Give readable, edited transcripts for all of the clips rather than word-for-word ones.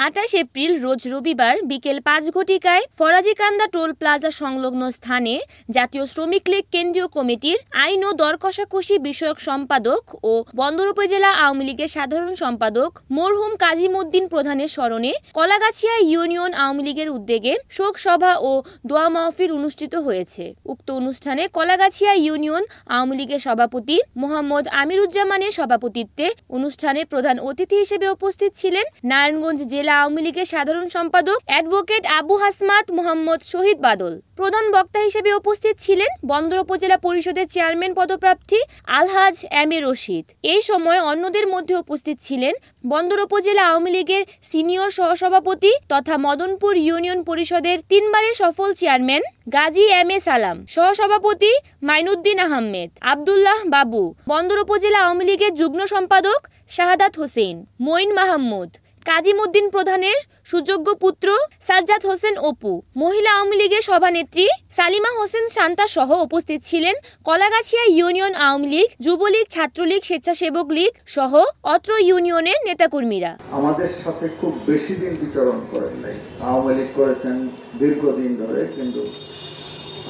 28 April রোজ রবিবার বিকেল 5 ঘটিকায় Farazikanda toll plaza সংলগ্ন স্থানে জাতীয় শ্রমিক লীগ কেন্দ্রীয় কমিটির আইন ও দর কষাকষি বিষয়ক সম্পাদক ও বন্দর উপজেলা আওয়ামী লীগের সাধারণ সম্পাদক মরহুম কাজীমউদ্দিন প্রধানের স্মরণে কলাগাছিয়া ইউনিয়ন আওয়ামী লীগের উদ্যোগে শোক সভা ও দোয়া মাহফিল অনুষ্ঠিত হয়েছে। উক্ত অনুষ্ঠানে কলাগাছিয়া ইউনিয়ন আওয়ামী লীগের সভাপতি মোহাম্মদ আমিরুজ্জামানের সভাপতিত্বে অনুষ্ঠানে প্রধান অতিথি হিসেবে উপস্থিত ছিলেন নারায়ণগঞ্জ জেলা আওয়ামী লীগের সাধারণ সম্পাদক অ্যাডভোকেট আবু হাসমাত মোহাম্মদ শহীদ বাদল। প্রধান বক্তা হিসেবে উপস্থিত ছিলেন বন্দর উপজেলা পরিষদের চেয়ারম্যান পদপ্রার্থী আলহাজ এম এ রশিদ। এই সময় অন্যদের মধ্যে উপস্থিত ছিলেন বন্দর উপজেলা আওয়ামী লীগের সিনিয়র সহসভাপতি তথা মদনপুর ইউনিয়ন পরিষদের 3 বারের সফল চেয়ারম্যান গাজী এম এ সালাম, সহসভাপতি মাইনুদ্দিন আহমেদ, আব্দুল্লাহ বাবু, বন্দর উপজেলা আওয়ামী লীগের যুগ্ম সম্পাদক শাহাদাত হোসেন, মঈন মাহমুদ, কাজীমউদ্দিন প্রধানের সুযোগ্য পুত্র সাজ্জাদ হোসেন অপু, মহিলা আওয়ামী লীগের সভানেত্রী সালিমা হোসেন শান্তা সহ উপস্থিত ছিলেন কলাগাছিয়া ইউনিয়ন আওয়ামী লীগ, যুবলীগ, ছাত্রলীগ, স্বেচ্ছাসেবক লীগ সহ অত্র ইউনিয়নের নেতাকর্মীরা। আমাদের সাথে খুব বেশি দিন বিচরণ করেন নাই। আওয়ামী লীগ করেছেন দীর্ঘদিন ধরে, কিন্তু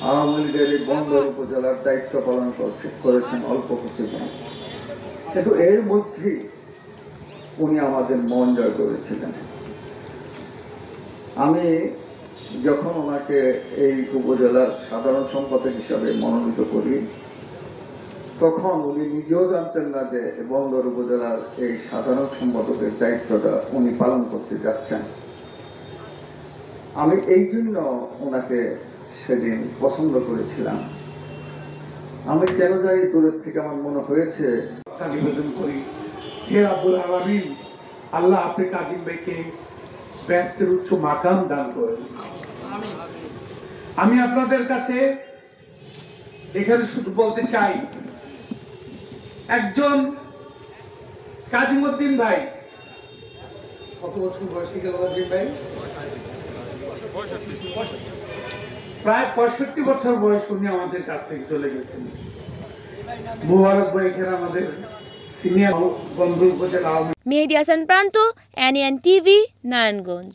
আওয়ামী লীগের বন্দর উপজেলার দায়িত্ব পালন করেছেন অল্প কিছুদিন, কিন্তু এর মধ্যেই উনি আমাদের মন জয় করেছিলেন। আমি যখন ওনাকে এই উপজেলার সাধারণ সম্পাদক হিসাবে মনোনীত করি, তখন উনি নিজেও জানতেন না যে বন্দর উপজেলার এই সাধারণ সম্পাদকের দায়িত্বটা উনি পালন করতে যাচ্ছেন। আমি এই জন্য ওনাকে সেদিন পছন্দ করেছিলাম। আমি কেন যাই দূরের থেকে আমার মনে হয়েছে নিবেদন করি, হে আব্বুল আলামিন, আল্লাহ আপনি কাজী ভাইকে ব্যস্তের উচ্চ মাকাম দান করেন। আমি আপনাদের কাছে এখানে শুধু বলতে চাই, একজন কাজীমউদ্দিন ভাই, কত বছর বয়সী গেল কাজী ভাই? প্রায় 65 বছর বয়স উনি আমাদের কাছ থেকে চলে গেছেন। মুবারক ভাই এখানে আমাদের সিনিয়র বন্দর উপজেলা। মেহেদী হাসান প্রান্ত, এনএন টিভি, নারায়ণগঞ্জ।